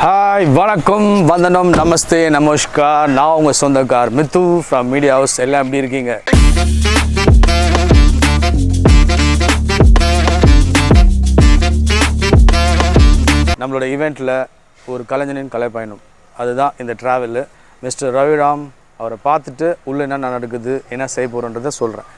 Hi வணக்கம் வந்தனம் நமஸ்தே நமஸ்கார். நான் உங்கள் சொந்தக்கார் மித்து ஃப்ரம் மீடியா ஹவுஸ். எல்லாம் எப்படி இருக்கீங்க? நம்மளோட ஈவெண்ட்டில் ஒரு கலைஞனின் கலைப்பயணம், அதுதான் இந்த ட்ராவலு. மிஸ்டர் ரவிராம் அவரை பார்த்துட்டு உள்ளே என்ன நடக்குது, என்ன செய்ய போகிறோன்றதை சொல்கிறேன்.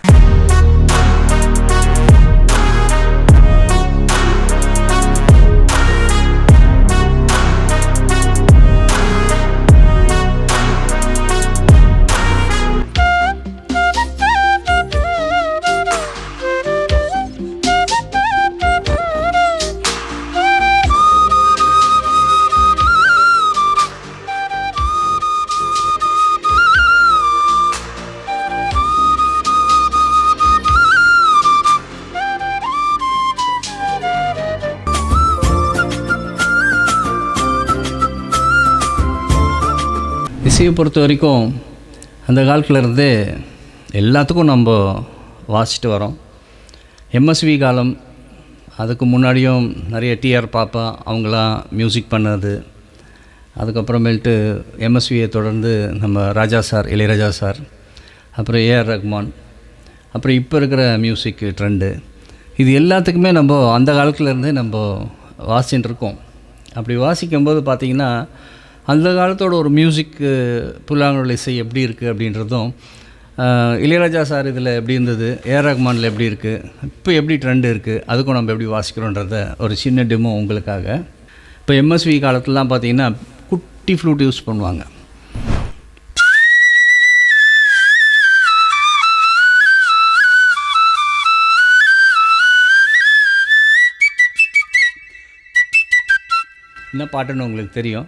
இசையை பொறுத்த வரைக்கும் அந்த காலத்துலேருந்தே எல்லாத்துக்கும் நம்ம வாசிட்டு வரோம். எம்எஸ்வி காலம், அதுக்கு முன்னாடியும் நிறைய டிஆர் பாப்பா அவங்களாம் மியூசிக் பண்ணது. அதுக்கப்புறமேல்ட்டு எம்எஸ்வியை தொடர்ந்து நம்ம ராஜா சார், இளையராஜா சார், அப்புறம் ஏஆர் ரஹ்மான், அப்புறம் இப்போ இருக்கிற மியூசிக் ட்ரெண்டு, இது எல்லாத்துக்குமே நம்ம அந்த காலத்துலேருந்தே நம்ம வாசிச்சுட்டு இருக்கோம். அப்படி வாசிக்கும்போது பார்த்திங்கன்னா அந்த காலத்தோட ஒரு மியூசிக்கு புல்லாங்குழல் இசை எப்படி இருக்குது அப்படின்றதும், இளையராஜா சார் இதில் எப்படி இருந்தது, ஏஆர் ரஹ்மானில் எப்படி இருக்குது, இப்போ எப்படி ட்ரெண்டு இருக்குது, அதுக்கும் நம்ம எப்படி வாசிக்கிறோன்றத ஒரு சின்ன டெமோ உங்களுக்காக. இப்போ எம்எஸ்வி காலத்துலலாம் பார்த்திங்கன்னா குட்டி ஃப்ளூட் யூஸ் பண்ணுவாங்க. என்ன பாட்டுன்னு உங்களுக்கு தெரியும்,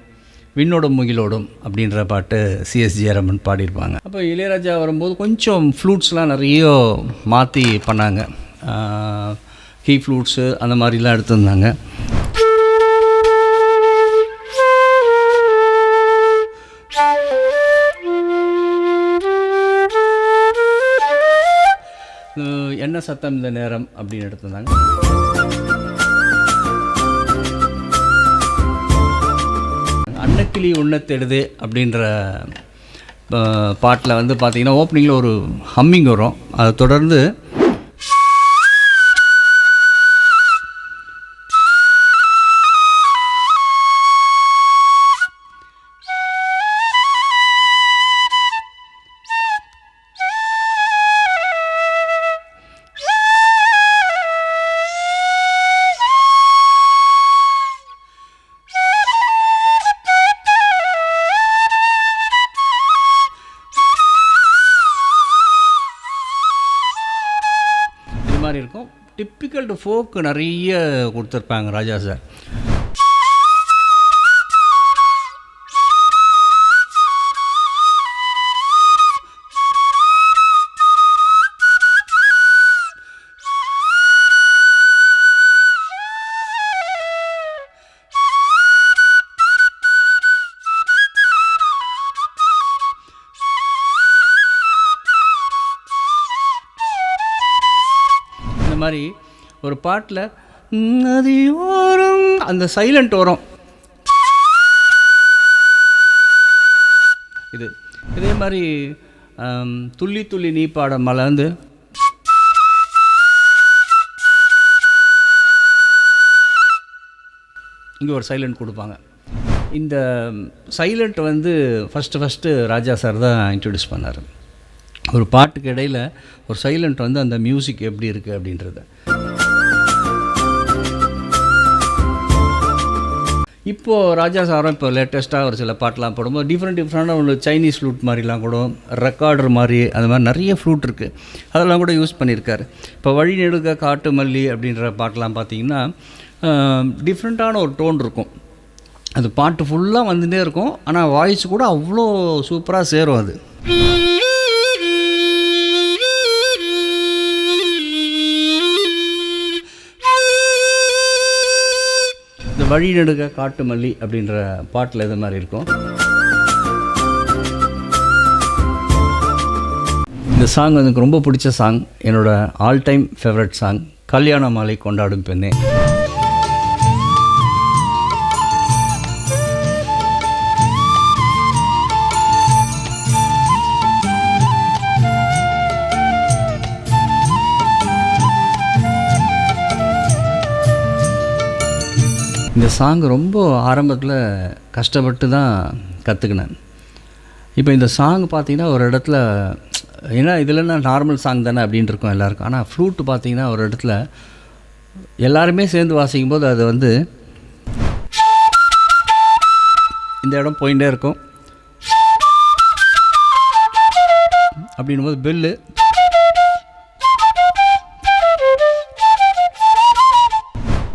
விண்ணோடும் முகிலோடும் அப்படின்ற பாட்டு சிஎஸ் ஜெயராமன் பாடியிருப்பாங்க. அப்போ இளையராஜா வரும்போது கொஞ்சம் ஃப்ளூட்ஸ்லாம் நிறைய மாற்றி பண்ணாங்க. கீ ஃப்ளூட்ஸு அந்த மாதிரிலாம் எடுத்துருந்தாங்க. என்ன சத்தம் இந்த நேரம் அப்படின்னு எடுத்திருந்தாங்க. அன்னக்கிளி உண்ணத்தெடுது அப்படின்ற பாட்டில் வந்து பார்த்திங்கன்னா ஓப்பனிங்கில் ஒரு ஹம்மிங் வரும். அதை தொடர்ந்து மாதிரி இருக்கும். டிப்பிக்கல் டு ஃபோக்கு நிறைய கொடுத்துருப்பாங்க ராஜா சார். மாதிரி ஒரு பாட்டில் நதியோரம் அந்த சைலண்ட் வரும். இதே மாதிரி துள்ளி துள்ளி நீ பாட மலர்ந்து இங்கே ஒரு சைலண்ட் கொடுப்பாங்க. இந்த சைலண்ட் வந்து ஃபஸ்ட்டு ராஜா சார் தான் இன்ட்ரடியூஸ் பண்ணார். ஒரு பாட்டுக்கு இடையில் ஒரு சைலண்ட் வந்து அந்த மியூசிக் எப்படி இருக்குது அப்படின்றத. இப்போது ராஜா சாரும் இப்போ லேட்டஸ்ட்டாக ஒரு சில பாட்டெலாம் போடும்போது டிஃப்ரெண்டான ஒரு சைனீஸ் ஃப்ளூட் மாதிரிலாம் கூட, ரெக்கார்டர் மாதிரி, அது மாதிரி நிறைய ஃப்ளூட் இருக்குது, அதெல்லாம் கூட யூஸ் பண்ணியிருக்காரு. இப்போ வழி நெடுக காட்டு மல்லி அப்படின்ற பாட்டெலாம் பார்த்திங்கன்னா டிஃப்ரெண்ட்டான ஒரு டோன் இருக்கும். அது பாட்டு ஃபுல்லாக வந்துகிட்டே இருக்கும், ஆனால் வாய்ஸ் கூட அவ்வளோ சூப்பராக சேரும். அது இந்த வழி நெடுக காட்டு மல்லி அப்படின்ற பாட்டில் இது மாதிரி இருக்கும். இந்த சாங் எனக்கு ரொம்ப பிடிச்ச சாங், என்னோடய ஆல் டைம் ஃபேவரட் சாங், கல்யாண மாலை கொண்டாடும் பெண்ணே. சாங் ரொம்ப ஆரம்பத்தில் கஷ்டப்பட்டு தான் கற்றுக்கினேன். இப்போ இந்த சாங் பார்த்தீங்கன்னா ஒரு இடத்துல, ஏன்னா இதில் நார்மல் சாங் தானே அப்படின்ட்டு இருக்கும் எல்லாருக்கும். ஆனால் ஃப்ளூட்டு பார்த்தீங்கன்னா ஒரு இடத்துல எல்லாருமே சேர்ந்து வாசிக்கும் போது அது வந்து இந்த இடம் போயிட்டே இருக்கும். அப்படின்னும் போது பெல்லு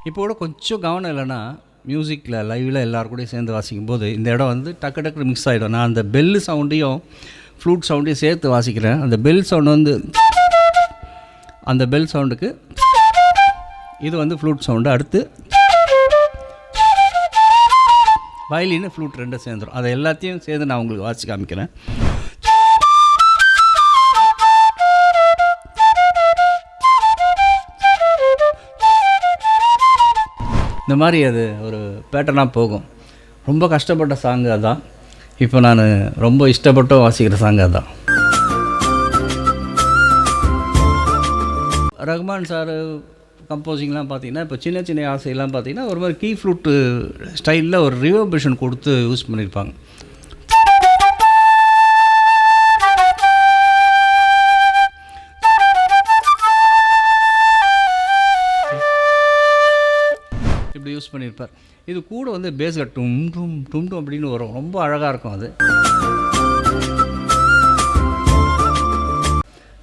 இப்போ கூட கொஞ்சம் கவனம் இல்லைன்னா மியூசிக்கில் லைவில் எல்லோரும் சேர்ந்து வாசிக்கும் போது இந்த இடம் வந்து டக்கு டக்கு மிக்ஸ் ஆகிடும். நான் அந்த பெல்லு சவுண்டையும் ஃப்ளூட் சவுண்டையும் சேர்த்து வாசிக்கிறேன். அந்த பெல் சவுண்டு வந்து அந்த பெல் சவுண்டுக்கு இது வந்து ஃப்ளூட் சவுண்டு. அடுத்து வயலின்னு ஃப்ளூட் ரெண்டும் சேர்ந்துடும். அதை எல்லாத்தையும் சேர்ந்து நான் உங்களுக்கு வாசி காமிக்கிறேன். இந்த மாதிரி அது ஒரு பேட்டர்னாக போகும். ரொம்ப கஷ்டப்பட்ட சாங்கு அதுதான். இப்போ நான் ரொம்ப இஷ்டப்பட்டு வாசிக்கிற சாங்கு அதுதான். ரஹ்மான் சார் கம்போசிங்லாம் பார்த்தீங்கன்னா இப்போ சின்ன சின்ன ஆசையெல்லாம் பார்த்தீங்கன்னா ஒரு மாதிரி கீ ஃப்ளூட்டு ஸ்டைலில் ஒரு ரிவர்பரேஷன் கொடுத்து யூஸ் பண்ணியிருப்பாங்க. இப்படி யூஸ் பண்ணியிருப்பார். இது கூட வந்து பேஸில் டும் டும் டும் டும் அப்படின்னு வரும். ரொம்ப அழகாக இருக்கும் அது.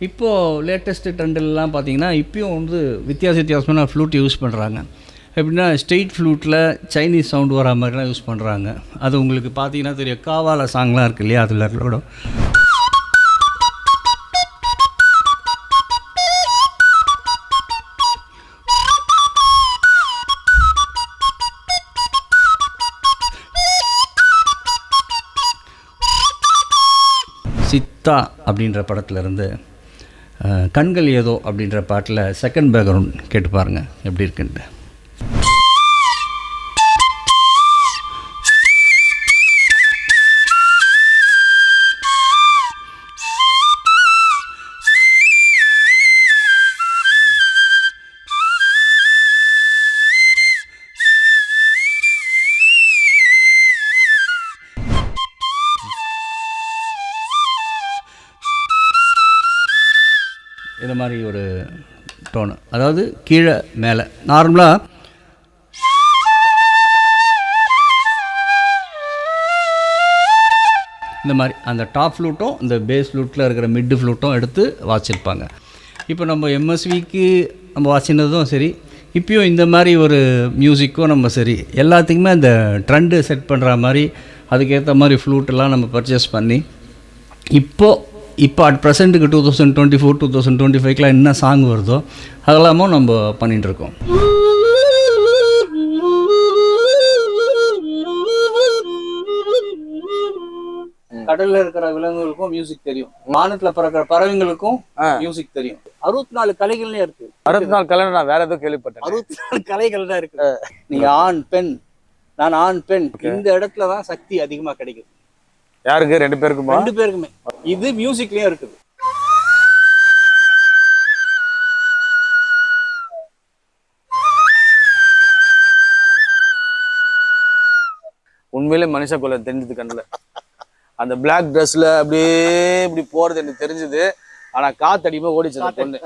இப்போது லேட்டஸ்ட்டு ட்ரெண்டெல்லாம் பார்த்தீங்கன்னா இப்போயும் வந்து வித்தியாசமான ஃப்ளூட் யூஸ் பண்ணுறாங்க. எப்படின்னா ஸ்ட்ரெயிட் ஃப்ளூட்டில் சைனீஸ் சவுண்டு வர மாதிரிலாம் யூஸ் பண்ணுறாங்க. அது உங்களுக்கு பார்த்தீங்கன்னா தெரியும். காவால சாங்லாம் இருக்குது இல்லையா, அதில் கூட சித்தா அப்படின்ற படத்துலேருந்து கண்கள் ஏதோ அப்படின்ற பாட்டில் செகண்ட் பேக்ரவுண்ட் கேட்டு பாருங்கள் எப்படி இருக்குன்ட்டு. இந்த மாதிரி ஒரு டோனு, அதாவது கீழே மேலே நார்மலாக இந்த மாதிரி அந்த டாப் ஃப்ளூட்டும் இந்த பேஸ் ஃப்ளூட்டில் இருக்கிற மிட்டு ஃப்ளூட்டும் எடுத்து வாசிச்சிருப்பாங்க. இப்போ நம்ம எம்எஸ்விக்கு நம்ம வாசினதும் சரி, இப்போயும் இந்த மாதிரி ஒரு மியூசிக்கும் நம்ம சரி எல்லாத்துக்குமே அந்த ட்ரெண்டு செட் பண்ணுற மாதிரி அதுக்கேற்ற மாதிரி ஃப்ளூட்டெல்லாம் நம்ம பர்ச்சேஸ் பண்ணி இப்போ அட் ப்ரெசென்ட்டுக்கு 2024 2025 என்ன சாங் வருதோ அதெல்லாமும் நம்ம பண்ணிகிட்ருக்கோம். கடலில் இருக்கிற விலங்குகளுக்கும் மியூசிக் தெரியும், வானத்தில் பறக்கிற பறவைங்களுக்கும் மியூசிக் தெரியும். 64 கலைகள்னே இருக்கு. 64 கலை நான் வேற ஏதோ கேள்விப்பட்டேன். 64 கலைகள் தான் இருக்கு. நீங்க ஆண் பெண், நான் ஆண் பெண், இந்த இடத்துல தான் சக்தி அதிகமாக கிடைக்குது. யாருக்கு? 2 பேருக்குமா? 2 பேருக்குமே. இது மியூசிக்லயும் இருக்குது. உண்மையிலே மனுஷ கொலை தெரிஞ்சது கண்ணுல. அந்த பிளாக் ட்ரெஸ்ல அப்படியே இப்படி போறது எனக்கு தெரிஞ்சது. ஆனா காத்தடிமா ஓடிச்சு அந்த பொண்ணு.